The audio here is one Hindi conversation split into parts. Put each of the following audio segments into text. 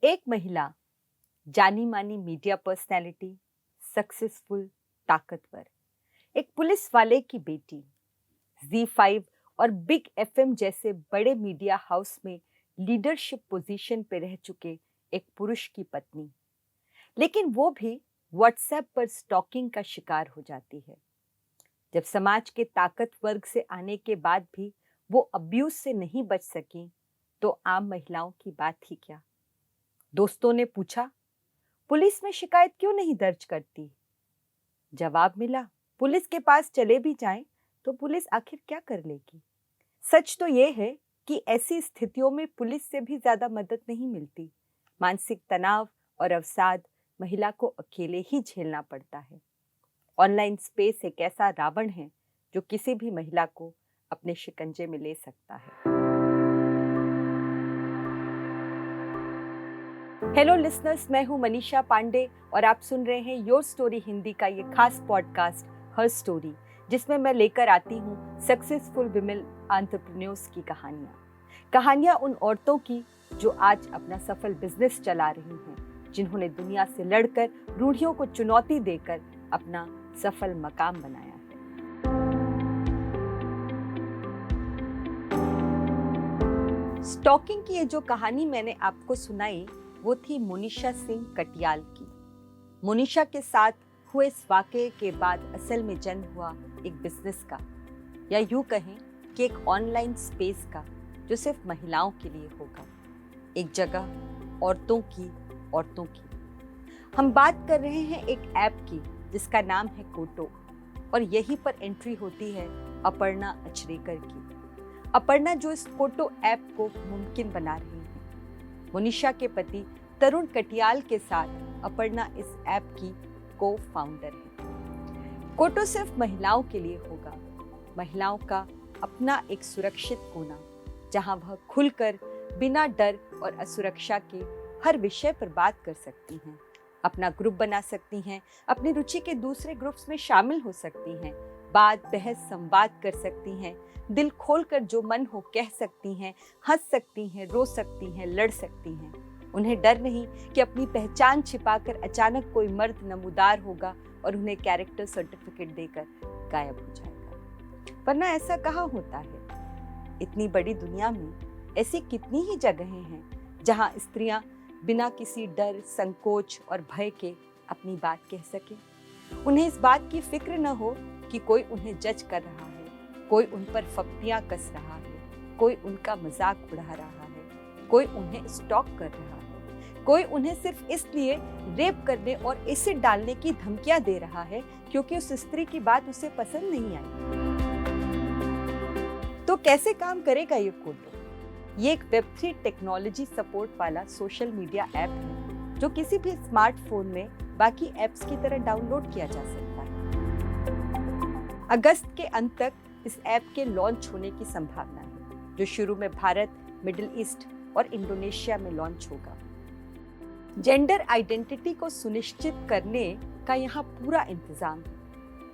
एक महिला, जानी मानी मीडिया पर्सनैलिटी, सक्सेसफुल, ताकतवर, एक पुलिस वाले की बेटी, Z5 और बिग एफएम जैसे बड़े मीडिया हाउस में लीडरशिप पोजीशन पे रह चुके एक पुरुष की पत्नी। लेकिन वो भी व्हाट्सएप पर स्टॉकिंग का शिकार हो जाती है। जब समाज के ताकत वर्ग से आने के बाद भी वो अब्यूज से नहीं बच सकी, तो आम महिलाओं की बात ही क्या। दोस्तों ने पूछा, पुलिस में शिकायत क्यों नहीं दर्ज करती? जवाब मिला, पुलिस के पास चले भी जाएं तो पुलिस आखिर क्या कर लेगी। सच तो ये है कि ऐसी स्थितियों में पुलिस से भी ज्यादा मदद नहीं मिलती। मानसिक तनाव और अवसाद महिला को अकेले ही झेलना पड़ता है। ऑनलाइन स्पेस एक ऐसा रावण है जो किसी भी महिला को अपने शिकंजे में ले सकता है। हेलो लिसनर्स, मैं हूं मनीषा पांडे और आप सुन रहे हैं योर स्टोरी हिंदी का ये खास पॉडकास्ट हर स्टोरी, जिसमें मैं लेकर आती हूं सक्सेसफुल विमेन एंटरप्रेन्योर्स की कहानियां उन औरतों की जो आज अपना सफल बिजनेस चला रही हैं, जिन्होंने दुनिया से लड़कर रूढ़ियों को चुनौती देकर अपना सफल मकाम बनाया है। स्टॉकिंग की ये जो कहानी मैंने आपको सुनाई, वो थी मोनिशा सिंह कटियाल की। मोनिशा के साथ हुए इस वाकये के बाद असल में जन्म हुआ एक बिजनेस का, या यूं कहें कि एक ऑनलाइन स्पेस का, जो सिर्फ महिलाओं के लिए होगा। एक जगह औरतों की। हम बात कर रहे हैं एक ऐप की जिसका नाम है कोटो, और यहीं पर एंट्री होती है अपर्णा अचरेकर की। अपर्णा जो इस कोटो ऐप को मुमकिन बना रही है। मोनिशा के पति तरुण कटियाल के साथ अपर्णा इस ऐप की को फाउंडर है। कोटो सिर्फ महिलाओं के लिए होगा, महिलाओं का अपना एक सुरक्षित कोना, जहां वह खुलकर बिना डर और असुरक्षा के हर विषय पर बात कर सकती हैं, अपना ग्रुप बना सकती हैं, अपनी रुचि के दूसरे ग्रुप्स में शामिल हो सकती हैं, बात बहस संवाद कर सकती हैं, दिल खोलकर जो मन हो कह सकती हैं, हंस सकती हैं, रो सकती हैं, लड़ सकती हैं। उन्हें डर नहीं कि अपनी पहचान छिपाकर अचानक कोई मर्द नमूदार होगा और उन्हें कैरेक्टर सर्टिफिकेट देकर गायब हो जाएगा। वरना ऐसा कहाँ होता है। इतनी बड़ी दुनिया में ऐसी कितनी ही जगहें हैं जहां स्त्रियां बिना किसी डर, संकोच और भय के अपनी बात कह सके। उन्हें इस बात की फिक्र न हो कि कोई उन्हें जज कर रहा है, कोई उन पर फप्तियां कस रहा है, कोई उनका मजाक उड़ा रहा है, कोई उन्हें स्टॉक कर रहा है, कोई उन्हें सिर्फ इसलिए रेप करने और एसिड डालने की धमकियां दे रहा है क्योंकि उस स्त्री की बात उसे पसंद नहीं आई। तो कैसे काम करेगा ये कोटो? ये एक Web3 टेक्नोलॉजी सपोर्ट वाला सोशल मीडिया ऐप है जो किसी भी स्मार्टफोन में बाकी ऐप्स की तरह डाउनलोड किया जा सकता है। अगस्त के अंत तक इस ऐप के लॉन्च होने की संभावना है, जो शुरू में भारत, मिडिल ईस्ट और इंडोनेशिया में लॉन्च होगा। जेंडर आइडेंटिटी को सुनिश्चित करने का यहाँ पूरा इंतजाम है।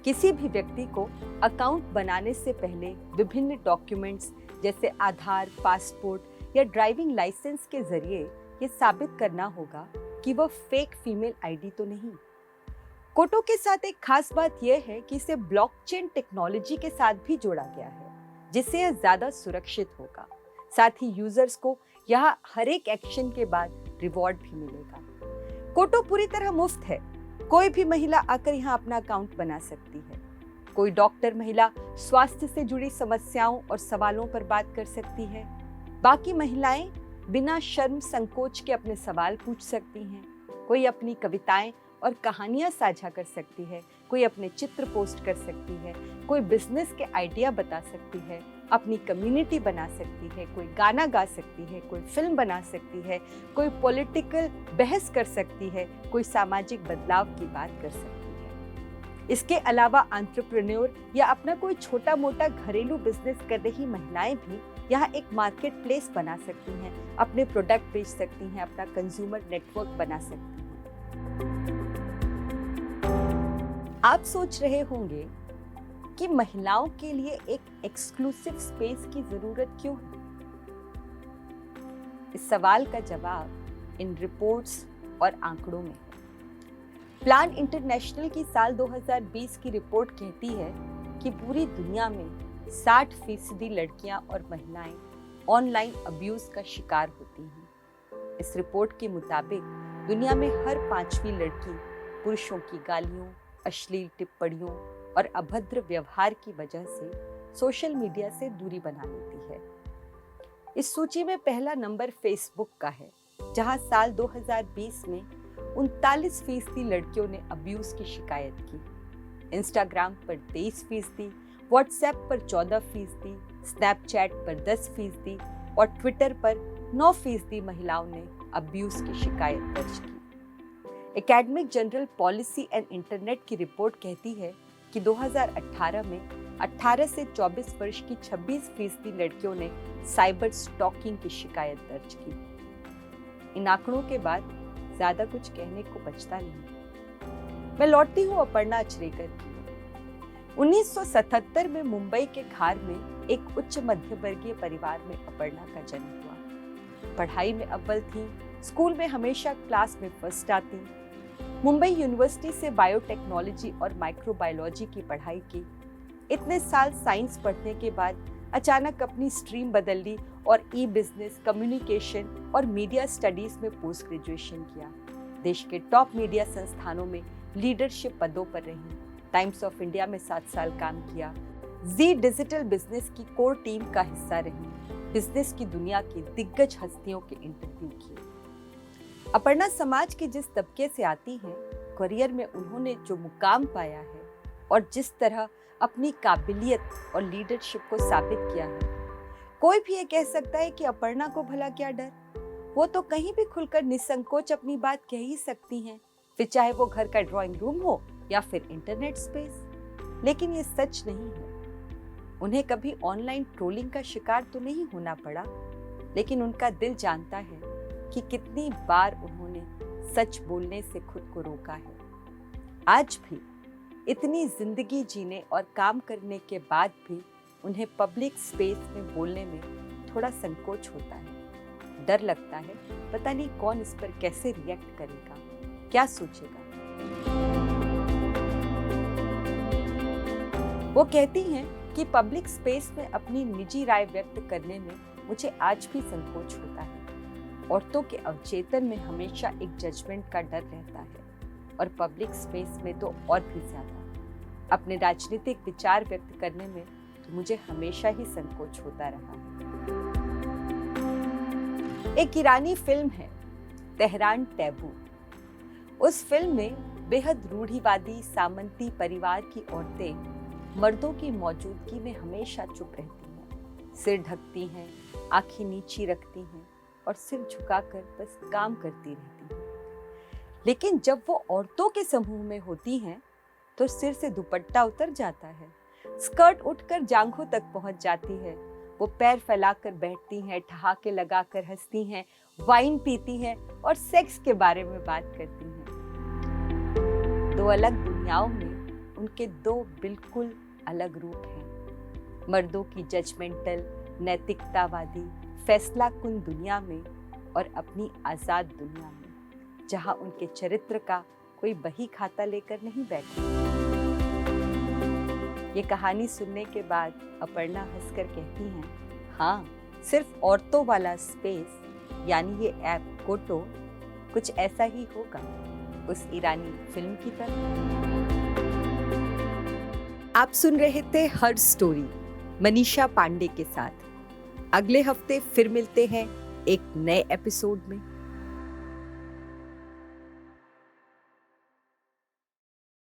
किसी भी व्यक्ति को अकाउंट बनाने से पहले विभिन्न डॉक्यूमेंट्स जैसे आधार, पासपोर्ट या ड्राइविंग लाइसेंस के जरिए ये साबित करना होगा कि वह फेक फीमेल आईडी तो नहीं। कोटो के साथ एक खास बात यह है कि इसे ब्लॉकचेन टेक्नोलॉजी के साथ भी जोड़ा गया है, जिससे यह ज्यादा सुरक्षित होगा। साथ ही यूजर्स को यहाँ हर एक एक्शन के बाद रिवॉर्ड भी मिलेगा। कोटो पूरी तरह मुफ्त है। कोई भी महिला आकर यहाँ अपना अकाउंट बना सकती है। कोई डॉक्टर महिला स्वास्थ्य से जुड़ी समस्याओं और सवालों पर बात कर सकती है। बाकी महिलाएं बिना शर्म संकोच के अपने सवाल पूछ सकती हैं। कोई अपनी कविताएं और कहानियां साझा कर सकती है, कोई अपने चित्र पोस्ट कर सकती है, कोई बिजनेस के आइडिया बता सकती है, अपनी कम्युनिटी बना सकती है, कोई गाना गा सकती है, कोई फिल्म बना सकती है, कोई पॉलिटिकल बहस कर सकती है, कोई सामाजिक बदलाव की बात कर सकती है। इसके अलावा एंटरप्रेन्योर या अपना कोई छोटा मोटा घरेलू बिजनेस कर रही महिलाएं भी यहाँ एक मार्केट प्लेस बना सकती हैं, अपने प्रोडक्ट बेच सकती हैं, अपना कंज्यूमर नेटवर्क बना सकती हैं। आप सोच रहे होंगे कि महिलाओं के लिए एक एक्सक्लूसिव स्पेस की जरूरत क्यों है? इस सवाल का जवाब इन रिपोर्ट्स और आंकड़ों में है। प्लान इंटरनेशनल की साल 2020 की रिपोर्ट कहती है कि पूरी दुनिया में 60% लड़कियां और महिलाएं ऑनलाइन अब्यूज का शिकार होती हैं। इस रिपोर्ट के मुताबिक दुनिया में हर 5वीं लड़की पुरुषों की गालियों, अश्लील टिप्पणियों और अभद्र व्यवहार की वजह से सोशल मीडिया से दूरी बना लेती है। इस सूची में पहला नंबर फेसबुक का है, जहां साल 2020 में 39% लड़कियों ने अब्यूज की शिकायत की। इंस्टाग्राम पर 23%, व्हाट्सएप पर 14%, स्नैपचैट पर 10% और ट्विटर पर 9% महिलाओं ने अब्यूज की शिकायत दर्ज की। Academic journal policy and internet की रिपोर्ट कहती है कि 2018 में 18 से 24 वर्ष की 26% लड़कियों ने साइबर स्टॉकिंग की शिकायत दर्ज की। इन आंकड़ों के बाद ज्यादा कुछ कहने को बचता नहीं। मैं लौटती हूँ अपर्णा अचरेकर की। 1977 में मुंबई के खार में एक उच्च मध्य वर्गीय परिवार में अपर्णा का जन्म हुआ। पढ़ाई में अव्वल थी, स्कूल में हमेशा क्लास में फर्स्ट आती। मुंबई यूनिवर्सिटी से बायोटेक्नोलॉजी और माइक्रोबायोलॉजी की पढ़ाई की। इतने साल साइंस पढ़ने के बाद अचानक अपनी स्ट्रीम बदल ली और ई बिजनेस, कम्युनिकेशन और मीडिया स्टडीज में पोस्ट ग्रेजुएशन किया। देश के टॉप मीडिया संस्थानों में लीडरशिप पदों पर रही। टाइम्स ऑफ इंडिया में 7 साल काम किया। जी डिजिटल बिजनेस की कोर टीम का हिस्सा रही। बिजनेस की दुनिया की दिग्गज हस्तियों के इंटरव्यू किए। अपर्णा समाज के जिस तबके से आती हैं, करियर में उन्होंने जो मुकाम पाया है और जिस तरह अपनी काबिलियत और लीडरशिप को साबित किया है, कोई भी ये कह सकता है कि अपर्णा को भला क्या डर। वो तो कहीं भी खुलकर निसंकोच अपनी बात कह ही सकती हैं, फिर चाहे वो घर का ड्राइंग रूम हो या फिर इंटरनेट स्पेस। लेकिन ये सच नहीं है। उन्हें कभी ऑनलाइन ट्रोलिंग का शिकार तो नहीं होना पड़ा, लेकिन उनका दिल जानता है कि कितनी बार उन्होंने सच बोलने से खुद को रोका है। आज भी इतनी जिंदगी जीने और काम करने के बाद भी उन्हें पब्लिक स्पेस में बोलने में थोड़ा संकोच होता है। डर लगता है पता नहीं कौन इस पर कैसे रिएक्ट करेगा, क्या सोचेगा। वो कहती हैं कि पब्लिक स्पेस में अपनी निजी राय व्यक्त करने में मुझे आज भी संकोच होता है। औरतों के अवचेतन में हमेशा एक जजमेंट का डर रहता है और पब्लिक स्पेस में तो और भी ज्यादा। अपने राजनीतिक विचार व्यक्त करने में तो मुझे हमेशा ही संकोच होता रहा है। एक ईरानी फिल्म है तेहरान टैबू। उस फिल्म में बेहद रूढ़िवादी सामंती परिवार की औरतें मर्दों की मौजूदगी में हमेशा चुप रहती हैं, सिर ढकती हैं, आंखें नीची रखती हैं और सिर झुकाकर बस काम करती रहती हैं। लेकिन जब वो औरतों के समूह में होती हैं तो सिर से दुपट्टा उतर जाता है, स्कर्ट उठकर जांघों तक पहुंच जाती है। वो पैर फैलाकर बैठती हैं, ठहाके लगाकर हंसती हैं, वाइन पीती हैं और सेक्स के बारे में बात करती हैं। दो अलग दुनियाओं में उनके दो बिल्कुल अलग रूप हैं। मर्दों की जजमेंटल, नैतिकतावादी, फैसलाकुन दुनिया में और अपनी आजाद दुनिया में, जहां उनके चरित्र का कोई बही खाता लेकर नहीं बैठा। ये कहानी सुनने के बाद अपर्णा हंसकर कहती हैं, हाँ, सिर्फ औरतों वाला स्पेस यानी ये ऐप कोटो कुछ ऐसा ही होगा उस ईरानी फिल्म की तरह। आप सुन रहे थे हर स्टोरी मनीषा पांडे के साथ। अगले हफ्ते फिर मिलते हैं एक नए एपिसोड में।